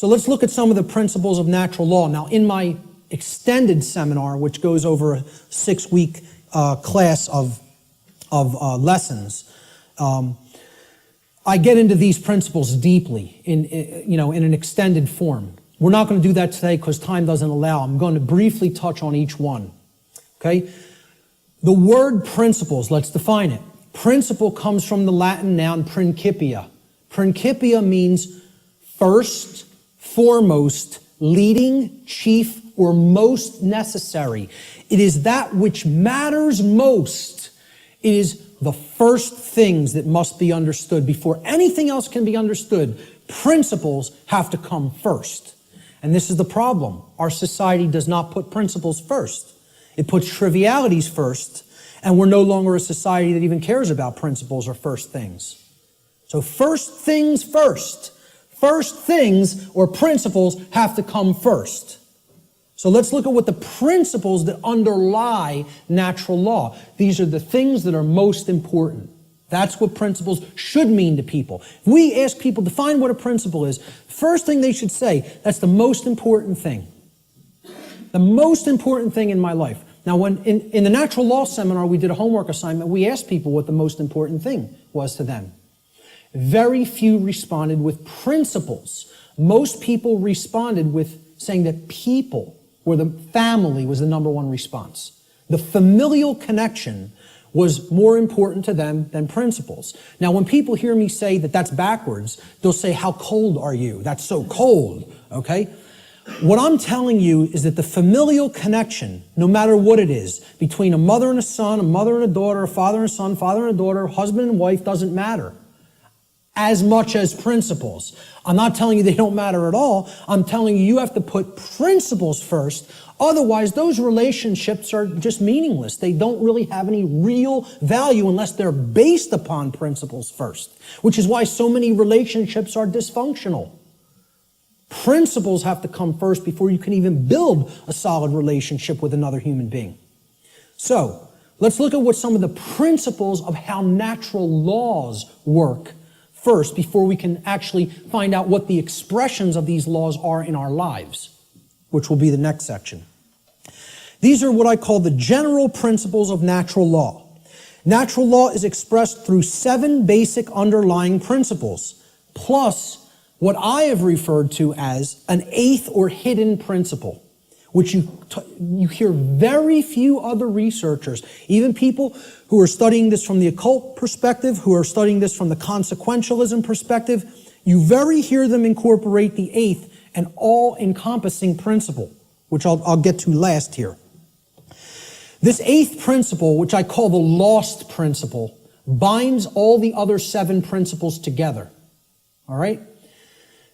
So let's look at some of the principles of natural law. Now, in my extended seminar, which goes over a 6-week class of lessons, I get into these principles deeply in an extended form. We're not going to do that today because time doesn't allow. I'm going to briefly touch on each one. Okay? The word principles, let's define it. Principle comes from the Latin noun principia. Principia means first, foremost, leading, chief, or most necessary. It is that which matters most. It is the first things that must be understood before anything else can be understood. Principles have to come first. And this is the problem. Our society does not put principles first. It puts trivialities first, and we're no longer a society that even cares about principles or first things. So first things first. First things or principles have to come first. So let's look at what the principles that underlie natural law. These are the things that are most important. That's what principles should mean to people. If we ask people to define what a principle is, first thing they should say, that's the most important thing. The most important thing in my life. Now, when in the natural law seminar, we did a homework assignment, we asked people what the most important thing was to them. Very few responded with principles. Most people responded with saying that people or the family was the number one response. The familial connection was more important to them than principles. Now, when people hear me say that that's backwards, they'll say, how cold are you? That's so cold, okay? What I'm telling you is that the familial connection, no matter what it is, between a mother and a son, a mother and a daughter, a father and a son, father and a daughter, husband and wife, doesn't matter as much as principles. I'm not telling you they don't matter at all. I'm telling you you have to put principles first. Otherwise, those relationships are just meaningless. They don't really have any real value unless they're based upon principles first, which is why so many relationships are dysfunctional. Principles have to come first before you can even build a solid relationship with another human being. So, let's look at what some of the principles of how natural laws work first before we can actually find out what the expressions of these laws are in our lives, which will be the next section. These are what I call the general principles of natural law. Natural law is expressed through 7 basic underlying principles, plus what I have referred to as an 8th or hidden principle, which you hear very few other researchers, even people who are studying this from the occult perspective, who are studying this from the consequentialism perspective, you very hear them incorporate the 8th and all-encompassing principle, which I'll get to last here. This 8th principle, which I call the lost principle, binds all the other 7 principles together. All right?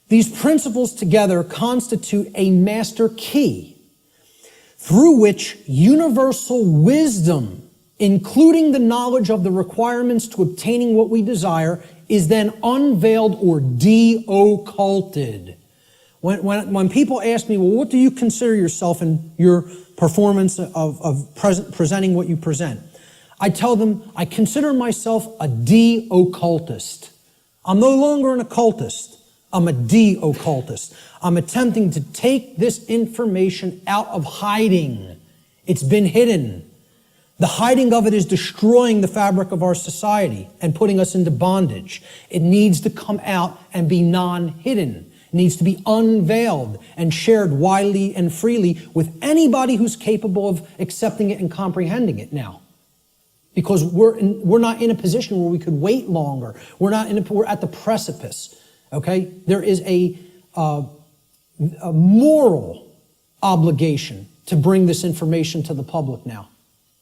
These principles together constitute a master key through which universal wisdom, including the knowledge of the requirements to obtaining what we desire, is then unveiled or de-occulted. When people ask me, well, what do you consider yourself in your performance of presenting what you present? I tell them, I consider myself a de-occultist. I'm no longer an occultist. I'm a de-occultist. I'm attempting to take this information out of hiding. It's been hidden. The hiding of it is destroying the fabric of our society and putting us into bondage. It needs to come out and be non-hidden. It needs to be unveiled and shared widely and freely with anybody who's capable of accepting it and comprehending it now. Because we're not in a position where we could wait longer. We're at the precipice. Okay? There is a moral obligation to bring this information to the public now.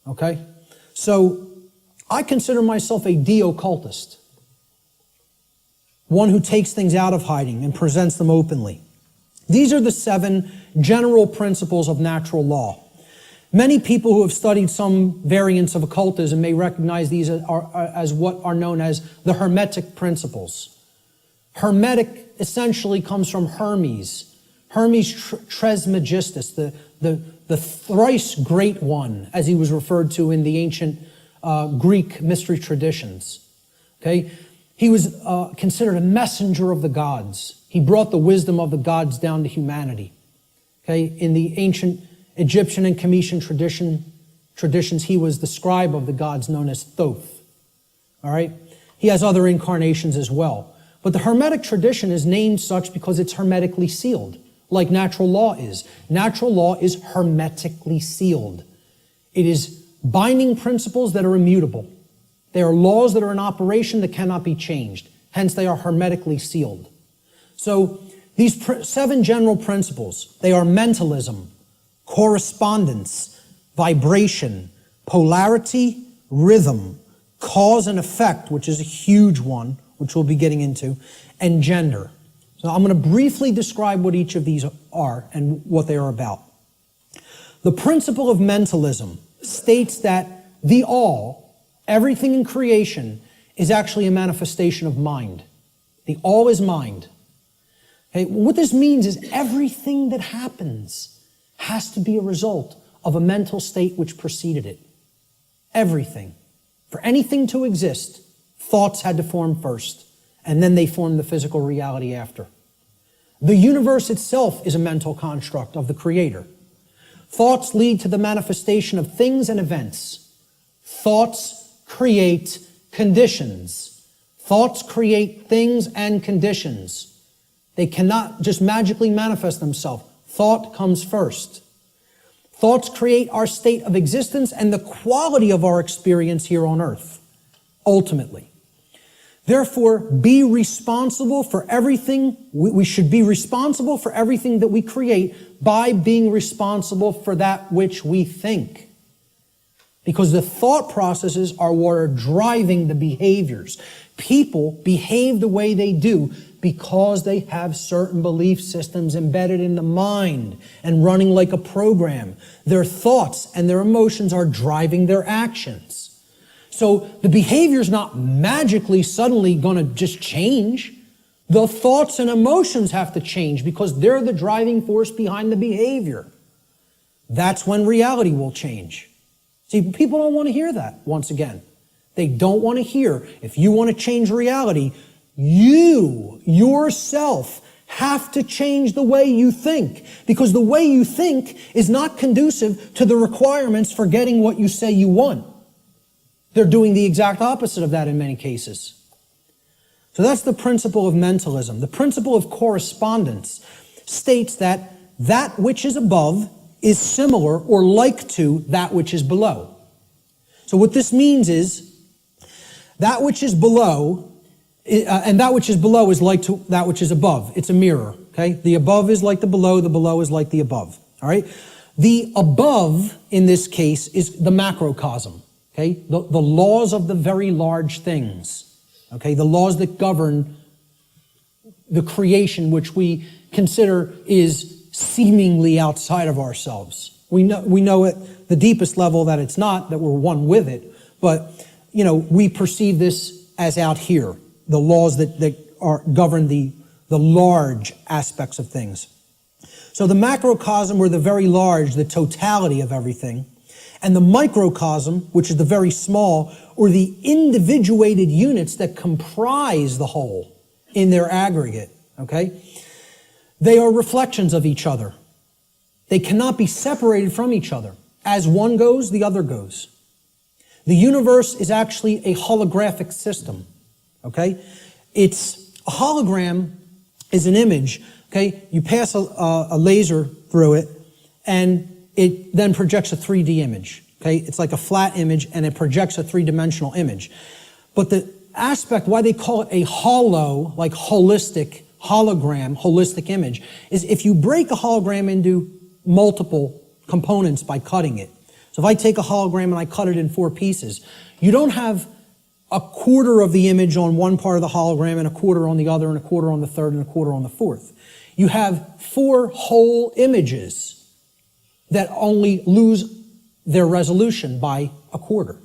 Okay? So, I consider myself a de-occultist. One who takes things out of hiding and presents them openly. These are the 7 general principles of natural law. Many people who have studied some variants of occultism may recognize these as what are known as the Hermetic principles. Hermetic essentially comes from Hermes. Hermes Trismegistus, the thrice great one, as he was referred to in the ancient Greek mystery traditions. Okay? He was considered a messenger of the gods. He brought the wisdom of the gods down to humanity. Okay? In the ancient Egyptian and Cometian traditions, he was the scribe of the gods known as Thoth. All right? He has other incarnations as well. But the Hermetic tradition is named such because it's hermetically sealed, like natural law is. Natural law is hermetically sealed. It is binding principles that are immutable. They are laws that are in operation that cannot be changed. Hence, they are hermetically sealed. So, these 7 general principles, they are mentalism, correspondence, vibration, polarity, rhythm, cause and effect, which is a huge one, which we'll be getting into, and gender. So I'm going to briefly describe what each of these are and what they are about. The principle of mentalism states that the all, everything in creation, is actually a manifestation of mind. The all is mind. Okay? What this means is everything that happens has to be a result of a mental state which preceded it. Everything. For anything to exist, thoughts had to form first, and then they formed the physical reality after. The universe itself is a mental construct of the Creator. Thoughts lead to the manifestation of things and events. Thoughts create conditions. Thoughts create things and conditions. They cannot just magically manifest themselves. Thought comes first. Thoughts create our state of existence and the quality of our experience here on earth, ultimately. Therefore, be responsible for everything. We should be responsible for everything that we create by being responsible for that which we think. Because the thought processes are what are driving the behaviors. People behave the way they do because they have certain belief systems embedded in the mind and running like a program. Their thoughts and their emotions are driving their actions. So the behavior is not magically suddenly going to just change. The thoughts and emotions have to change because they're the driving force behind the behavior. That's when reality will change. See, people don't want to hear that, once again. They don't want to hear, if you want to change reality, you, yourself, have to change the way you think. Because the way you think is not conducive to the requirements for getting what you say you want. They're doing the exact opposite of that in many cases. So that's the principle of mentalism. The principle of correspondence states that that which is above is similar or like to that which is below. So what this means is that which is below, and that which is below is like to that which is above. It's a mirror, okay? The above is like the below is like the above, all right? The above, in this case, is the macrocosm, okay? The laws of the very large things, okay? The laws that govern the creation which we consider is seemingly outside of ourselves. We know at the deepest level that it's not, that we're one with it, but, we perceive this as out here. The laws that govern the large aspects of things. So the macrocosm, or the very large, the totality of everything, and the microcosm, which is the very small, or the individuated units that comprise the whole in their aggregate, okay? They are reflections of each other. They cannot be separated from each other. As one goes, the other goes. The universe is actually a holographic system. Okay? It's a hologram is an image. Okay? You pass a laser through it, and it then projects a 3D image. Okay? It's like a flat image, and it projects a three-dimensional image. But the aspect, why they call it a holo, like holistic, hologram, holistic image, is if you break a hologram into multiple components by cutting it. So if I take a hologram and I cut it in 4 pieces, you don't have a quarter of the image on one part of the hologram and a quarter on the other and a quarter on the third and a quarter on the fourth. You have 4 whole images that only lose their resolution by a quarter.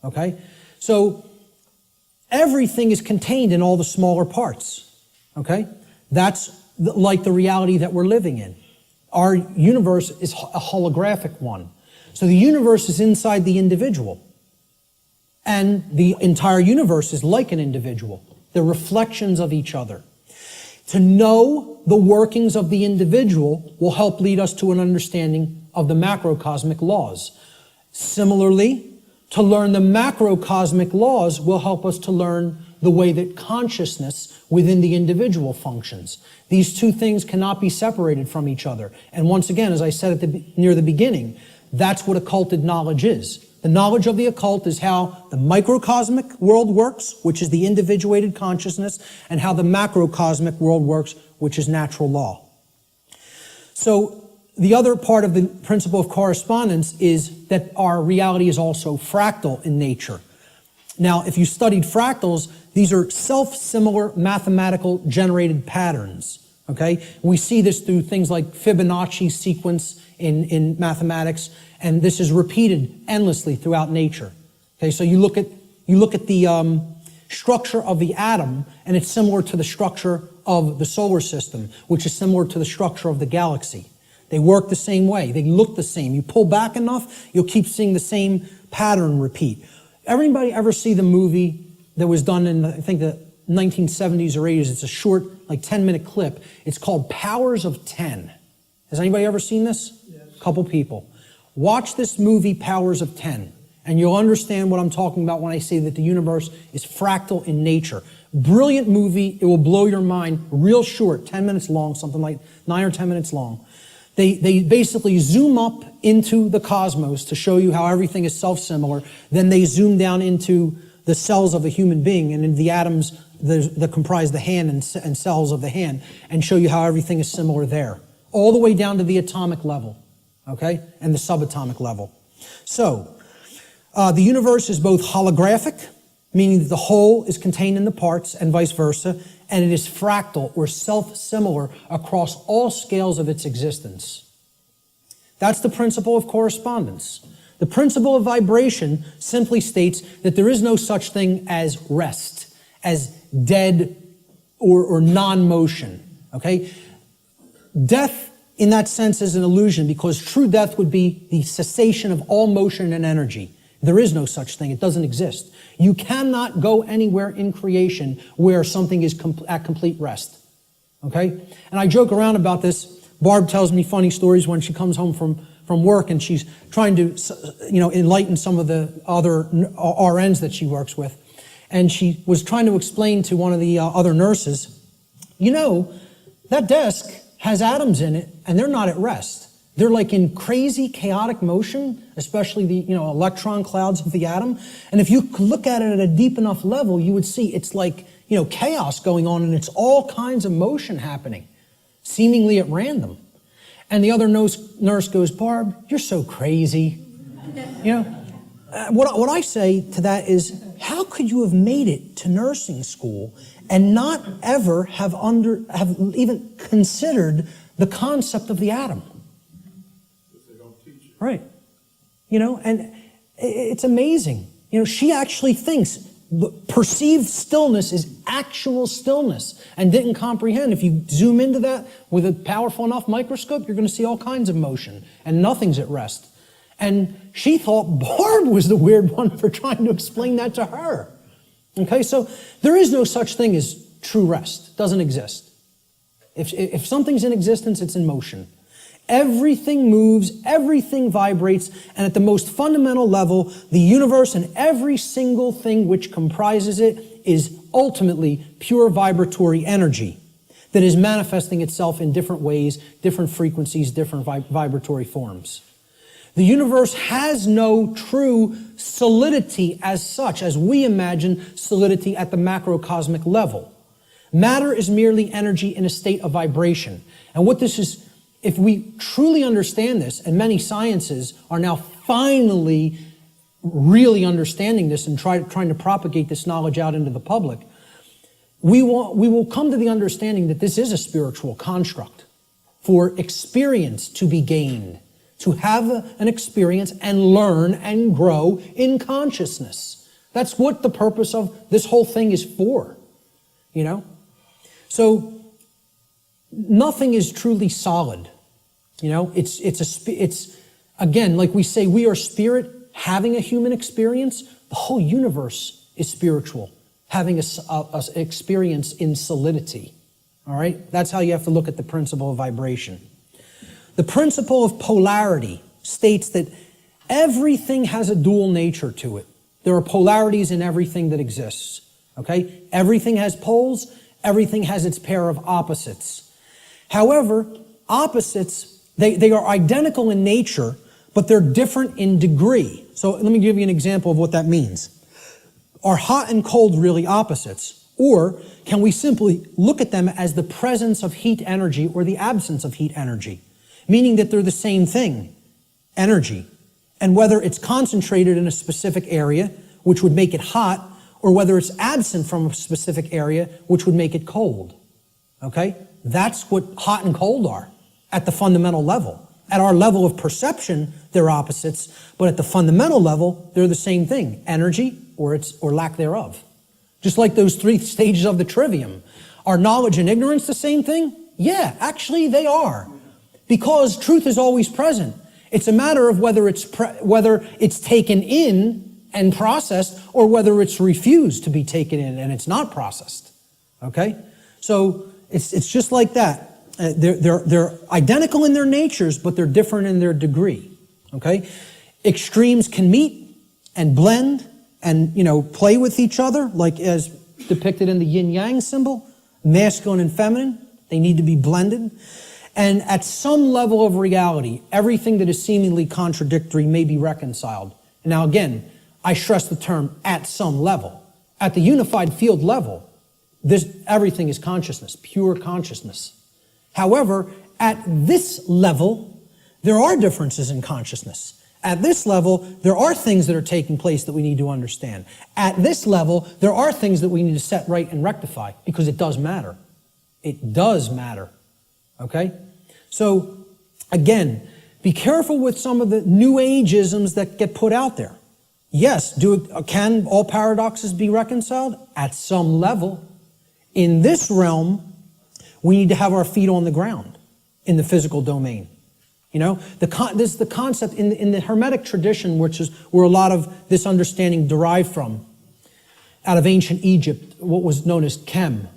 Okay? So everything is contained in all the smaller parts. Okay? That's like the reality that we're living in. Our universe is a holographic one. So the universe is inside the individual. And the entire universe is like an individual. They're reflections of each other. To know the workings of the individual will help lead us to an understanding of the macrocosmic laws. Similarly, to learn the macrocosmic laws will help us to learn the way that consciousness within the individual functions. These two things cannot be separated from each other. And once again, as I said near the beginning, that's what occulted knowledge is. The knowledge of the occult is how the microcosmic world works, which is the individuated consciousness, and how the macrocosmic world works, which is natural law. So the other part of the principle of correspondence is that our reality is also fractal in nature. Now, if you studied fractals, these are self-similar mathematical generated patterns, okay? We see this through things like Fibonacci sequence in mathematics, and this is repeated endlessly throughout nature. Okay, so you look at the structure of the atom, and it's similar to the structure of the solar system, which is similar to the structure of the galaxy. They work the same way. They look the same. You pull back enough, you'll keep seeing the same pattern repeat. Everybody ever see the movie that was done in, I think, the 1970s or 80s? It's a short, like 10-minute clip. It's called Powers of 10. Has anybody ever seen this? Yes. A couple people. Watch this movie, Powers of 10, and you'll understand what I'm talking about when I say that the universe is fractal in nature. Brilliant movie. It will blow your mind. Real short, 10 minutes long, something like 9 or 10 minutes long. They basically zoom up into the cosmos to show you how everything is self-similar. Then they zoom down into the cells of a human being and in the atoms that comprise the hand and cells of the hand, and show you how everything is similar there, all the way down to the atomic level, okay, and the subatomic level. So the universe is both holographic, meaning that the whole is contained in the parts, and vice versa, and it is fractal or self-similar across all scales of its existence. That's the principle of correspondence. The principle of vibration simply states that there is no such thing as rest, as dead or non-motion, okay? Death, in that sense, is an illusion, because true death would be the cessation of all motion and energy. There is no such thing. It doesn't exist. You cannot go anywhere in creation where something is at complete rest, okay? And I joke around about this. Barb tells me funny stories when she comes home from work, and she's trying to, enlighten some of the other RNs that she works with. And she was trying to explain to one of the other nurses, that desk has atoms in it, and they're not at rest. They're like in crazy, chaotic motion, especially the electron clouds of the atom. And if you look at it at a deep enough level, you would see it's like chaos going on, and it's all kinds of motion happening, seemingly at random. And the other nurse goes, "Barb, you're so crazy." What I say to that is, how could you have made it to nursing school and not ever have even considered the concept of the atom? Right. And it's amazing. She actually thinks perceived stillness is actual stillness, and didn't comprehend. If you zoom into that with a powerful enough microscope, you're going to see all kinds of motion, and nothing's at rest. And she thought Barb was the weird one for trying to explain that to her. Okay, so there is no such thing as true rest. It doesn't exist. If something's in existence, it's in motion. Everything moves, everything vibrates, and at the most fundamental level, the universe and every single thing which comprises it is ultimately pure vibratory energy that is manifesting itself in different ways, different frequencies, different vibratory forms. The universe has no true solidity as such, as we imagine solidity at the macrocosmic level. Matter is merely energy in a state of vibration. And what this is, if we truly understand this, and many sciences are now finally really understanding this and trying to propagate this knowledge out into the public, we will come to the understanding that this is a spiritual construct for experience to be gained, to have an experience and learn and grow in consciousness. That's what the purpose of this whole thing is for, So nothing is truly solid. It's again, like we say, we are spirit having a human experience, The whole universe is spiritual, having a experience in solidity. All right? That's how you have to look at the principle of vibration. The principle of polarity states that everything has a dual nature to it. There are polarities in everything that exists. Okay? Everything has poles. Everything has its pair of opposites. However, opposites, they are identical in nature, but they're different in degree. So let me give you an example of what that means. Are hot and cold really opposites? Or can we simply look at them as the presence of heat energy or the absence of heat energy? Meaning that they're the same thing, energy. And whether it's concentrated in a specific area, which would make it hot, or whether it's absent from a specific area, which would make it cold. Okay? That's what hot and cold are at the fundamental level. At our level of perception, they're opposites, but at the fundamental level, they're the same thing, energy or lack thereof. Just like those 3 stages of the trivium. Are knowledge and ignorance the same thing? Yeah, actually they are. Because truth is always present. It's a matter of whether it's taken in and processed, or whether it's refused to be taken in and it's not processed. Okay? So it's just like that. They're identical in their natures, but they're different in their degree. Okay? Extremes can meet and blend and, play with each other, like as depicted in the yin-yang symbol, masculine and feminine. They need to be blended. And at some level of reality, everything that is seemingly contradictory may be reconciled. Now again, I stress the term at some level. At the unified field level, everything is consciousness, pure consciousness. However, at this level, there are differences in consciousness. At this level, there are things that are taking place that we need to understand. At this level, there are things that we need to set right and rectify, because it does matter. It does matter. Okay? So, again, be careful with some of the New Age-isms that get put out there. Yes, can all paradoxes be reconciled? At some level. In this realm, we need to have our feet on the ground in the physical domain. This is the concept in the Hermetic tradition, which is where a lot of this understanding derived from. Out of ancient Egypt, what was known as Kem,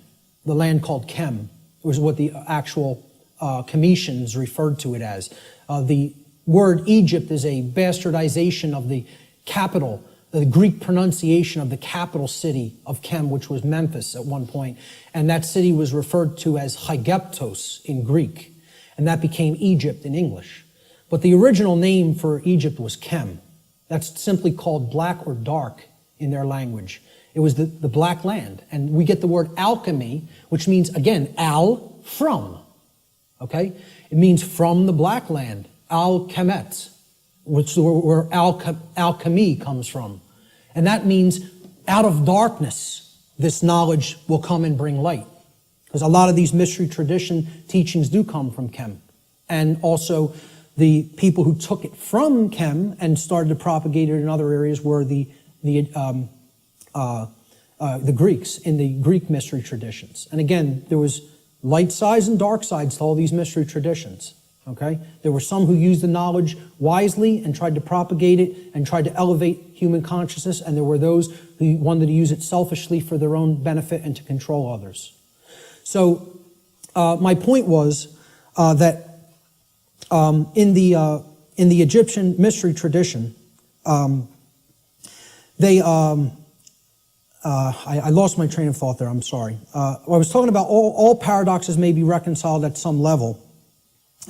the land called Kem, was what the actual Cometians referred to it as. The word Egypt is a bastardization of the capital, the Greek pronunciation of the capital city of Kem, which was Memphis at one point. And that city was referred to as Hygeptos in Greek. And that became Egypt in English. But the original name for Egypt was Kem. That's simply called black or dark in their language. It was the black land. And we get the word alchemy, which means, again, al, from. Okay? It means from the black land, al-kemet, which is where alchemy comes from. And that means out of darkness, this knowledge will come and bring light. Because a lot of these mystery tradition teachings do come from Kem. And also the people who took it from Kem and started to propagate it in other areas were the Greeks in the Greek mystery traditions. And again, there was light sides and dark sides to all these mystery traditions. Okay? There were some who used the knowledge wisely and tried to propagate it and tried to elevate human consciousness, and there were those who wanted to use it selfishly for their own benefit and to control others. So my point was that in the Egyptian mystery tradition, I lost my train of thought there, I'm sorry. I was talking about all paradoxes may be reconciled at some level.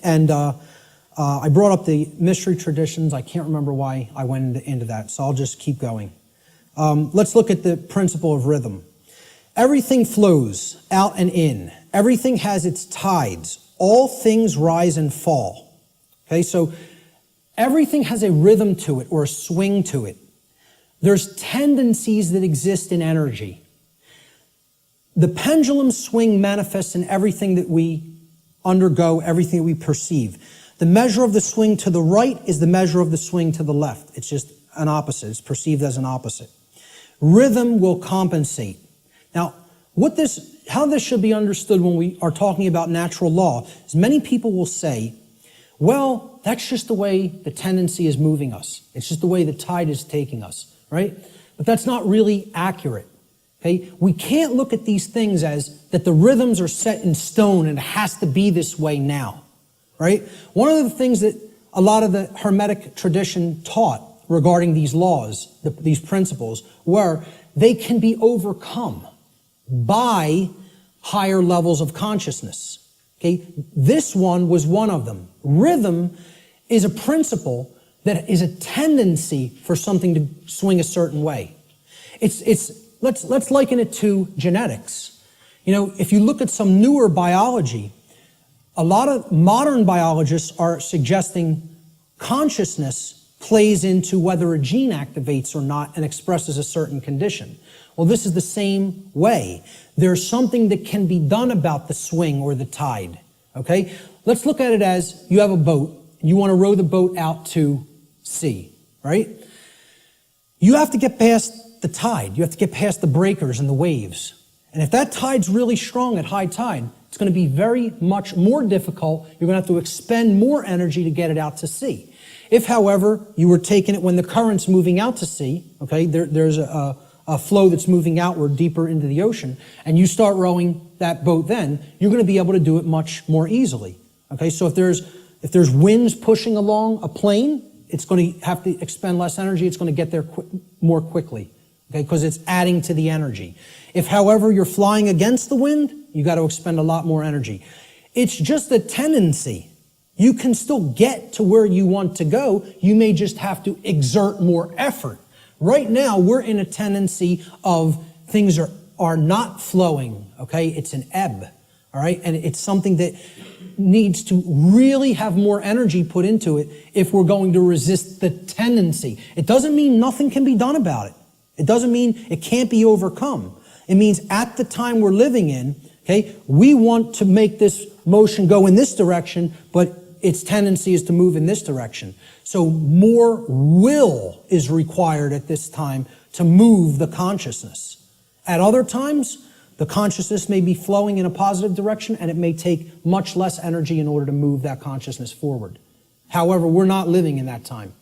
And I brought up the mystery traditions. I can't remember why I went into that, so I'll just keep going. Let's look at the principle of rhythm. Everything flows out and in. Everything has its tides. All things rise and fall. Okay, so everything has a rhythm to it or a swing to it. There's tendencies that exist in energy. The pendulum swing manifests in everything that we undergo, everything that we perceive. The measure of the swing to the right is the measure of the swing to the left. It's just an opposite. It's perceived as an opposite. Rhythm will compensate. Now, how this should be understood when we are talking about natural law is many people will say, well, that's just the way the tendency is moving us. It's just the way the tide is taking us, right? but that's not really accurate. Okay? We can't look at these things as that the rhythms are set in stone and it has to be this way now. Right? One of the things that a lot of the Hermetic tradition taught regarding these laws, these principles, were they can be overcome by higher levels of consciousness. Okay? This one was one of them. Rhythm is a principle that is a tendency for something to swing a certain way. Let's liken it to genetics. You know, if you look at some newer biology, a lot of modern biologists are suggesting consciousness plays into whether a gene activates or not and expresses a certain condition. Well, this is the same way. There's something that can be done about the swing or the tide. Okay? Let's look at it as you have a boat. You want to row the boat out to sea, right? You have to get past the tide. You have to get past the breakers and the waves. And if that tide's really strong at high tide, it's going to be very much more difficult. You're going to have to expend more energy to get it out to sea. If, however, you were taking it when the current's moving out to sea, okay, there's a flow that's moving outward deeper into the ocean, and you start rowing that boat then, you're going to be able to do it much more easily. Okay, so if there's winds pushing along a plane, it's going to have to expend less energy. It's going to get there more quickly, okay, because it's adding to the energy. If, however, you're flying against the wind, you got to expend a lot more energy. It's just a tendency. You can still get to where you want to go. You may just have to exert more effort. Right now, we're in a tendency of things are not flowing, okay? It's an ebb, all right? And it's something that needs to really have more energy put into it if we're going to resist the tendency. It doesn't mean nothing can be done about it. It doesn't mean it can't be overcome. It means at the time we're living in, okay, we want to make this motion go in this direction, but its tendency is to move in this direction. So more will is required at this time to move the consciousness. At other times, the consciousness may be flowing in a positive direction, and it may take much less energy in order to move that consciousness forward. However, we're not living in that time.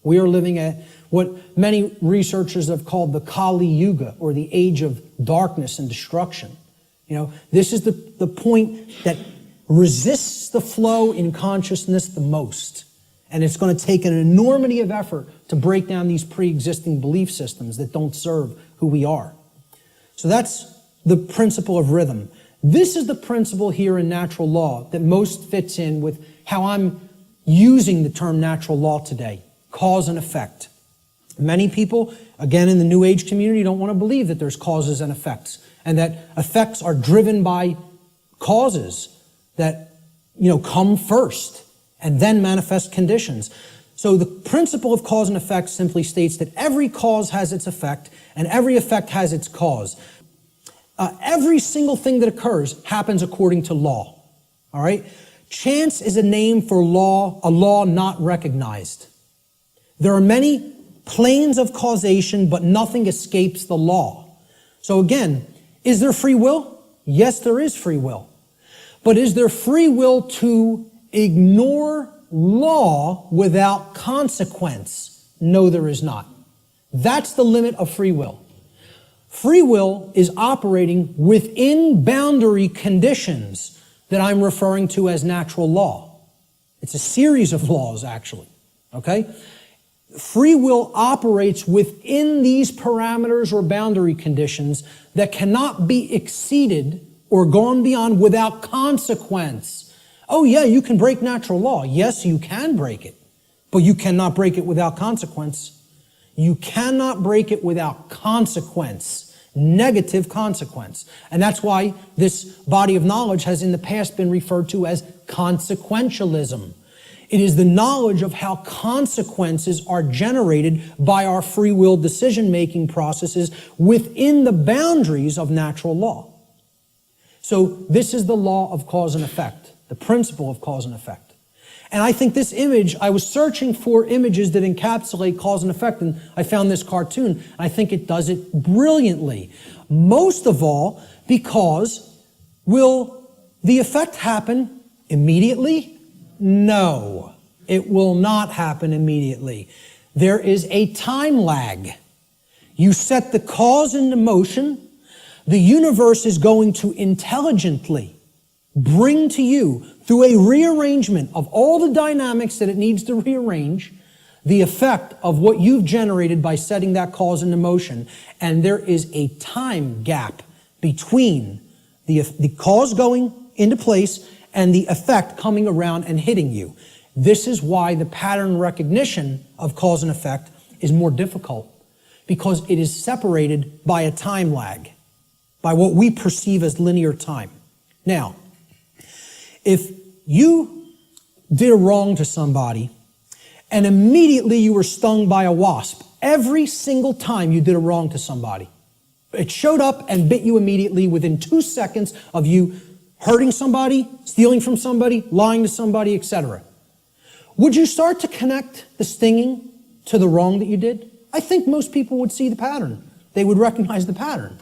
We are living at what many researchers have called the Kali Yuga, or the age of darkness and destruction. You know, this is the point that resists the flow in consciousness the most. And it's going to take an enormity of effort to break down these pre-existing belief systems that don't serve who we are. So that's the principle of rhythm. This is the principle here in natural law that most fits in with how I'm using the term natural law today, cause and effect. Many people, again in the New Age community, don't want to believe that there's causes and effects, and that effects are driven by causes that, you know, come first and then manifest conditions. So the principle of cause and effect simply states that every cause has its effect and every effect has its cause. Every single thing that occurs happens according to law. All right? Chance is a name for law, a law not recognized. There are many planes of causation, but nothing escapes the law. So again, is there free will? Yes, there is free will. But is there free will to ignore law without consequence? No, there is not. That's the limit of free will. Free will is operating within boundary conditions that I'm referring to as natural law. It's a series of laws, actually, okay? Free will operates within these parameters or boundary conditions that cannot be exceeded or gone beyond without consequence. Oh yeah, you can break natural law. Yes, you can break it, but you cannot break it without consequence. You cannot break it without consequence, negative consequence. And that's why this body of knowledge has in the past been referred to as consequentialism. It is the knowledge of how consequences are generated by our free will decision-making processes within the boundaries of natural law. So this is the law of cause and effect, the principle of cause and effect. And I think this image, I was searching for images that encapsulate cause and effect, and I found this cartoon, and I think it does it brilliantly. Most of all, because will the effect happen immediately? No, it will not happen immediately. There is a time lag. You set the cause into motion. The universe is going to intelligently bring to you, through a rearrangement of all the dynamics that it needs to rearrange, the effect of what you've generated by setting that cause into motion. And there is a time gap between the cause going into place and the effect coming around and hitting you. This is why the pattern recognition of cause and effect is more difficult, because it is separated by a time lag, by what we perceive as linear time. Now, if you did a wrong to somebody and immediately you were stung by a wasp, every single time you did a wrong to somebody, it showed up and bit you immediately within 2 seconds of you hurting somebody, stealing from somebody, lying to somebody, etc. Would you start to connect the stinging to the wrong that you did? I think most people would see the pattern. They would recognize the pattern.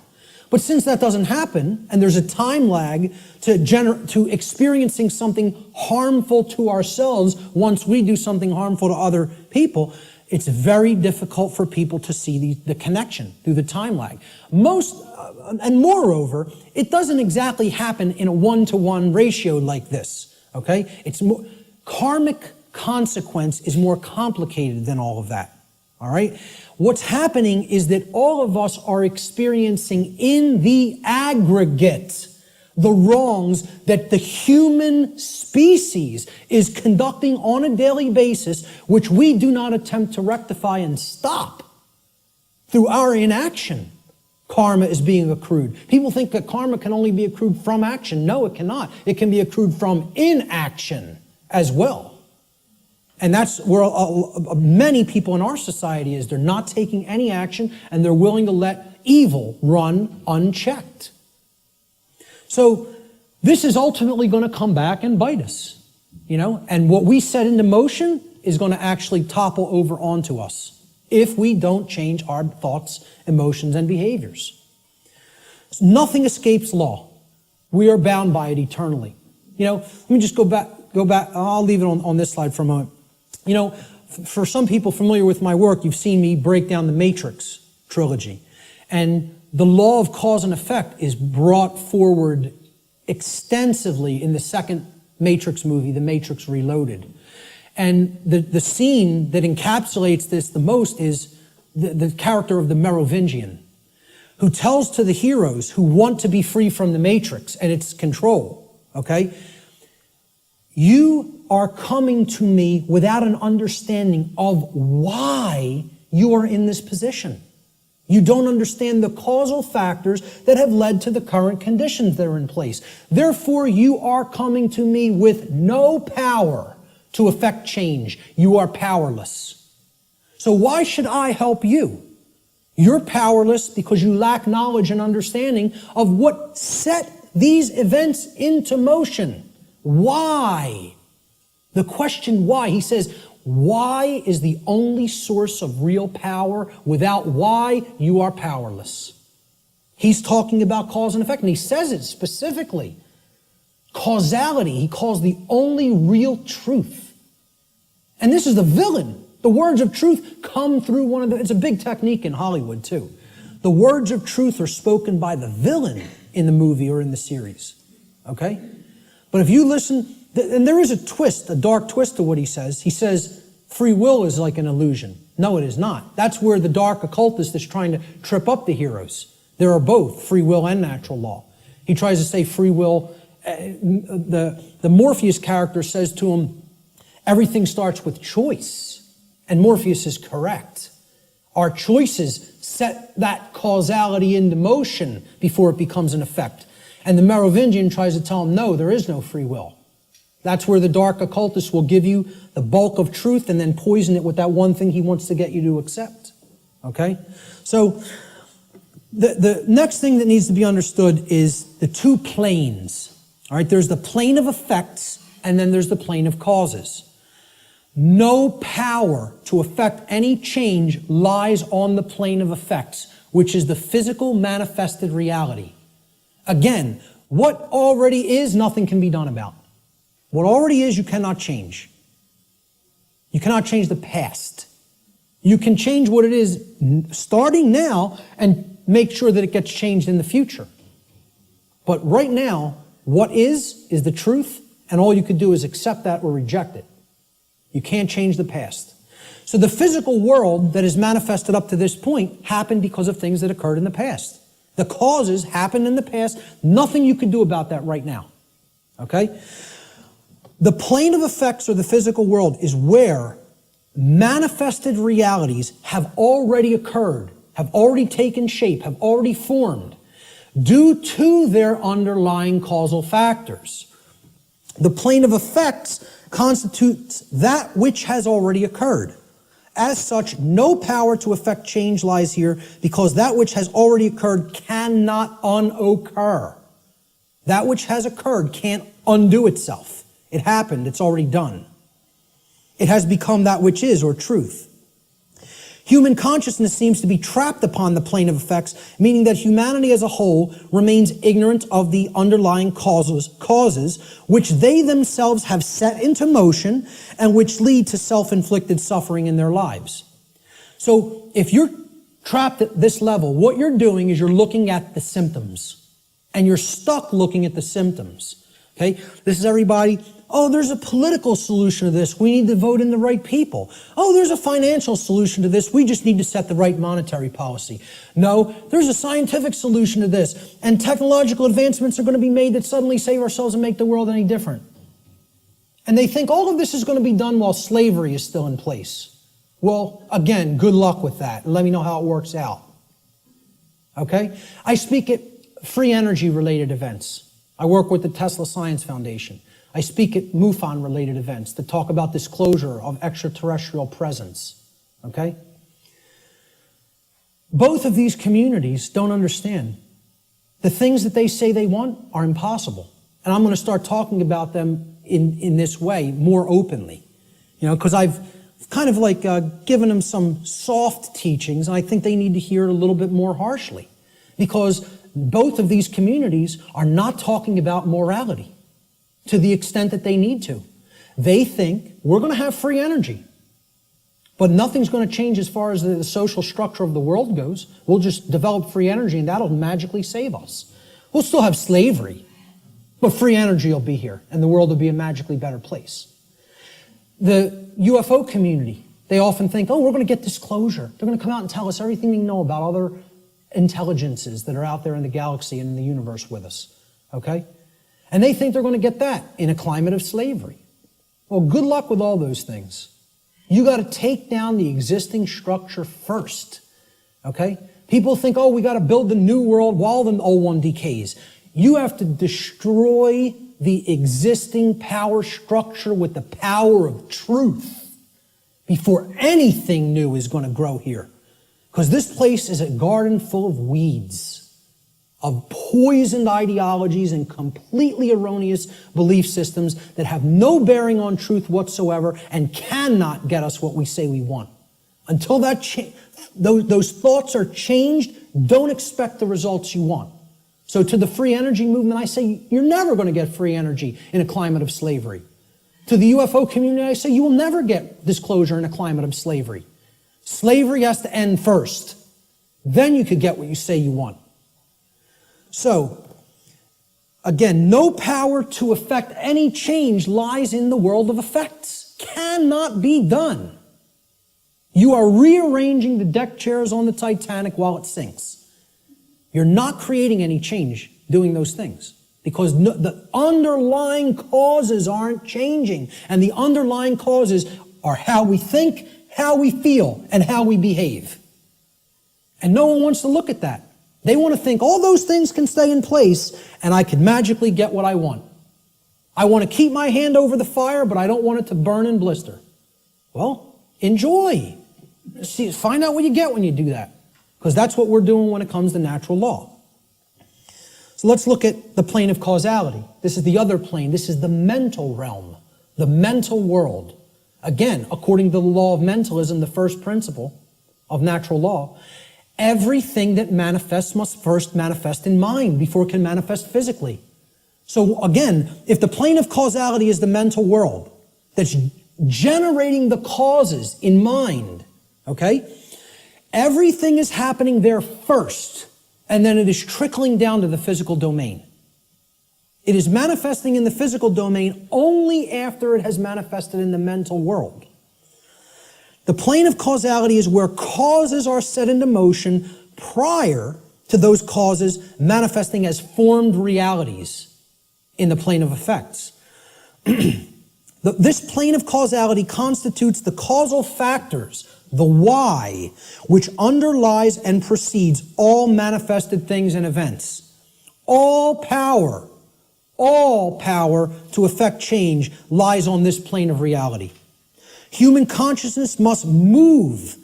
But since that doesn't happen, and there's a time lag to experiencing something harmful to ourselves once we do something harmful to other people, it's very difficult for people to see the connection through the time lag. And moreover, it doesn't exactly happen in a 1-to-1 ratio like this, okay? It's more, karmic consequence is more complicated than all of that, all right? What's happening is that all of us are experiencing in the aggregate the wrongs that the human species is conducting on a daily basis, which we do not attempt to rectify and stop through our inaction. Karma is being accrued. People think that karma can only be accrued from action. No, it cannot. It can be accrued from inaction as well. And that's where many people in our society is. They're not taking any action, and they're willing to let evil run unchecked. So this is ultimately going to come back and bite us, you know, and what we set into motion is going to actually topple over onto us if we don't change our thoughts, emotions, and behaviors. Nothing escapes law. We are bound by it eternally. You know, let me just go back. I'll leave it on this slide for a moment. You know, for some people familiar with my work, you've seen me break down the Matrix trilogy. And the law of cause and effect is brought forward extensively in the second Matrix movie, The Matrix Reloaded. And the scene that encapsulates this the most is the character of the Merovingian, who tells to the heroes who want to be free from the Matrix and its control, okay? You are coming to me without an understanding of why you are in this position. You don't understand the causal factors that have led to the current conditions that are in place. Therefore, you are coming to me with no power to effect change. You are powerless. So why should I help you? You're powerless because you lack knowledge and understanding of what set these events into motion. Why? The question why, he says, why is the only source of real power. Without why, you are powerless. He's talking about cause and effect, and he says it specifically. Causality, he calls the only real truth. And this is the villain. The words of truth come through it's a big technique in Hollywood too. The words of truth are spoken by the villain in the movie or in the series, okay? But if you listen, and there is a twist, a dark twist to what he says. He says free will is like an illusion. No, it is not. That's where the dark occultist is trying to trip up the heroes. There are both free will and natural law. He tries to say free will. The Morpheus character says to him, everything starts with choice. And Morpheus is correct. Our choices set that causality into motion before it becomes an effect. And the Merovingian tries to tell him, no, there is no free will. That's where the dark occultist will give you the bulk of truth and then poison it with that one thing he wants to get you to accept. Okay? So the next thing that needs to be understood is the two planes. All right? There's the plane of effects and then there's the plane of causes. No power to affect any change lies on the plane of effects, which is the physical manifested reality. Again, what already is, nothing can be done about. What already is, you cannot change. You cannot change the past. You can change what it is starting now and make sure that it gets changed in the future. But right now, what is the truth, and all you could do is accept that or reject it. You can't change the past. So the physical world that is manifested up to this point happened because of things that occurred in the past. The causes happened in the past. Nothing you can do about that right now. Okay? The plane of effects, or the physical world, is where manifested realities have already occurred, have already taken shape, have already formed, due to their underlying causal factors. The plane of effects constitutes that which has already occurred. As such, no power to effect change lies here, because that which has already occurred cannot unoccur. That which has occurred can't undo itself. It happened, it's already done. It has become that which is, or truth. Human consciousness seems to be trapped upon the plane of effects, meaning that humanity as a whole remains ignorant of the underlying causes which they themselves have set into motion and which lead to self-inflicted suffering in their lives. So if you're trapped at this level, what you're doing is you're looking at the symptoms, and you're stuck looking at the symptoms. Okay? This is everybody. Oh, there's a political solution to this. We need to vote in the right people. Oh, there's a financial solution to this. We just need to set the right monetary policy. No, there's a scientific solution to this. And technological advancements are going to be made that suddenly save ourselves and make the world any different. And they think all of this is going to be done while slavery is still in place. Well, again, good luck with that. Let me know how it works out. Okay? I speak at free energy related events. I work with the Tesla Science Foundation. I speak at MUFON-related events that talk about disclosure of extraterrestrial presence, okay? Both of these communities don't understand. The things that they say they want are impossible. And I'm going to start talking about them in this way more openly, you know, because I've kind of like given them some soft teachings, and I think they need to hear it a little bit more harshly, because both of these communities are not talking about morality to the extent that they need to. They think we're going to have free energy, but nothing's going to change as far as the social structure of the world goes. We'll just develop free energy and that'll magically save us. We'll still have slavery, but free energy will be here and the world will be a magically better place. The UFO community, they often think, oh, we're going to get disclosure. They're going to come out and tell us everything they know about other intelligences that are out there in the galaxy and in the universe with us, okay? And they think they're going to get that in a climate of slavery. Well, good luck with all those things. You got to take down the existing structure first, okay? People think, oh, we got to build the new world while the old one decays. You have to destroy the existing power structure with the power of truth before anything new is going to grow here. Because this place is a garden full of weeds, of poisoned ideologies and completely erroneous belief systems that have no bearing on truth whatsoever and cannot get us what we say we want. Until those thoughts are changed, don't expect the results you want. So to the free energy movement, I say, you're never going to get free energy in a climate of slavery. To the UFO community, I say, you will never get disclosure in a climate of slavery. Slavery has to end first. Then you could get what you say you want. So, again, no power to effect any change lies in the world of effects. Cannot be done. You are rearranging the deck chairs on the Titanic while it sinks. You're not creating any change doing those things because the underlying causes aren't changing. And the underlying causes are how we think, how we feel, and how we behave. And no one wants to look at that. They want to think all those things can stay in place and I can magically get what I want. I want to keep my hand over the fire, but I don't want it to burn and blister. Well, enjoy. See, find out what you get when you do that. Because that's what we're doing when it comes to natural law. So let's look at the plane of causality. This is the other plane. This is the mental realm, the mental world. Again, according to the law of mentalism, the first principle of natural law, everything that manifests must first manifest in mind before it can manifest physically. So again, if the plane of causality is the mental world that's generating the causes in mind, Okay? Everything is happening there first, and then it is trickling down to the physical domain. It is manifesting in the physical domain only after it has manifested in the mental world. The plane of causality is where causes are set into motion prior to those causes manifesting as formed realities in the plane of effects. This plane of causality constitutes the causal factors, the why, which underlies and precedes all manifested things and events. All power to effect change lies on this plane of reality. Human consciousness must move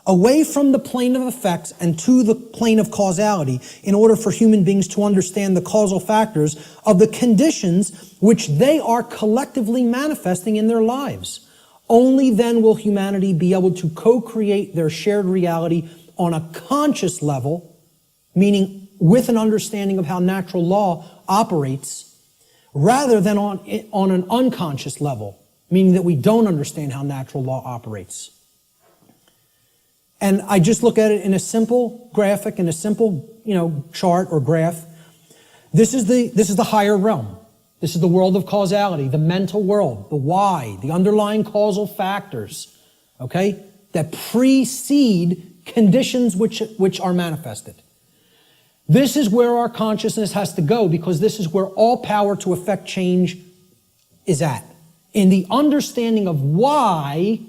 away from the plane of effects and to the plane of causality in order for human beings to understand the causal factors of the conditions which they are collectively manifesting in their lives. Only then will humanity be able to co-create their shared reality on a conscious level, meaning with an understanding of how natural law operates, rather than on an unconscious level, meaning that we don't understand how natural law operates. And I just look at it in a simple graphic, in a simple, chart or graph. This is the higher realm. This is the world of causality, the mental world, the why, the underlying causal factors, okay, that precede conditions which are manifested. This is where our consciousness has to go, because this is where all power to effect change is at, in the understanding of why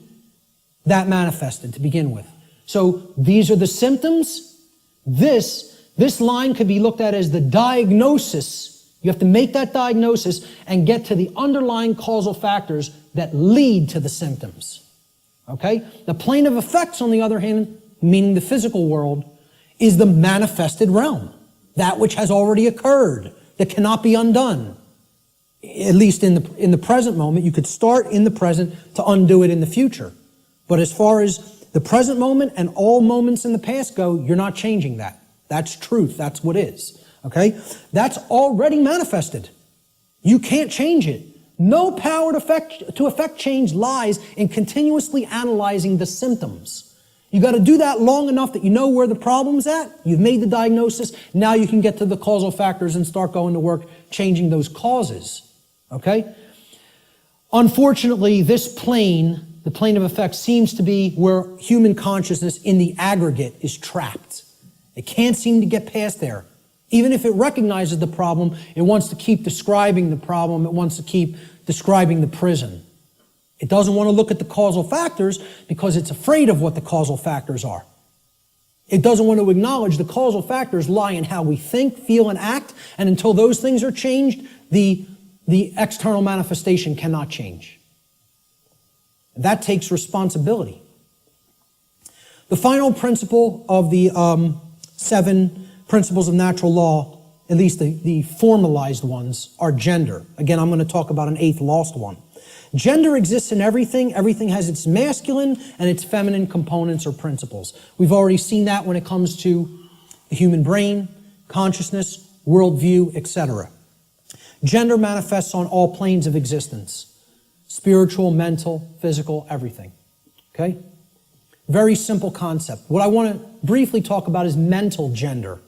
that manifested to begin with. So these are the symptoms. This line could be looked at as the diagnosis. You have to make that diagnosis and get to the underlying causal factors that lead to the symptoms. Okay? The plane of effects, on the other hand, meaning the physical world, is the manifested realm. That which has already occurred, that cannot be undone. At least in the present moment. You could start in the present to undo it in the future. But as far as the present moment and all moments in the past go, you're not changing that. That's truth. That's what is. Okay? That's already manifested. You can't change it. No power to effect change lies in continuously analyzing the symptoms. You got to do that long enough that you know where the problem's at. You've made the diagnosis. Now you can get to the causal factors and start going to work changing those causes. Okay? Unfortunately, this plane, the plane of effects, seems to be where human consciousness in the aggregate is trapped. It can't seem to get past there. Even if it recognizes the problem, it wants to keep describing the problem. It wants to keep describing the prison. It doesn't want to look at the causal factors because it's afraid of what the causal factors are. It doesn't want to acknowledge the causal factors lie in how we think, feel, and act, and until those things are changed, the external manifestation cannot change. That takes responsibility. The final principle of the 7 principles of natural law, at least the formalized ones, are gender. Again, I'm going to talk about an 8th lost one. Gender exists in everything. Everything has its masculine and its feminine components or principles. We've already seen that when it comes to the human brain, consciousness, worldview, etc. Gender manifests on all planes of existence. Spiritual, mental, physical, everything. Okay? Very simple concept. What I want to briefly talk about is mental gender.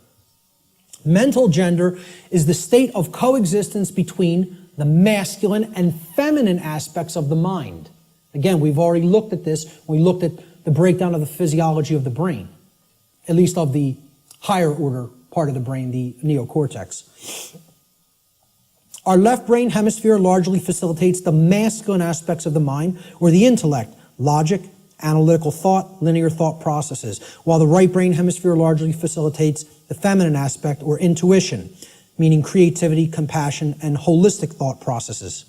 Mental gender is the state of coexistence between the masculine and feminine aspects of the mind. Again, we've already looked at this when we looked at the breakdown of the physiology of the brain, at least of the higher order part of the brain, the neocortex. Our left brain hemisphere largely facilitates the masculine aspects of the mind, or the intellect, logic, analytical thought, linear thought processes, while the right brain hemisphere largely facilitates the feminine aspect, or intuition, meaning creativity, compassion, and holistic thought processes.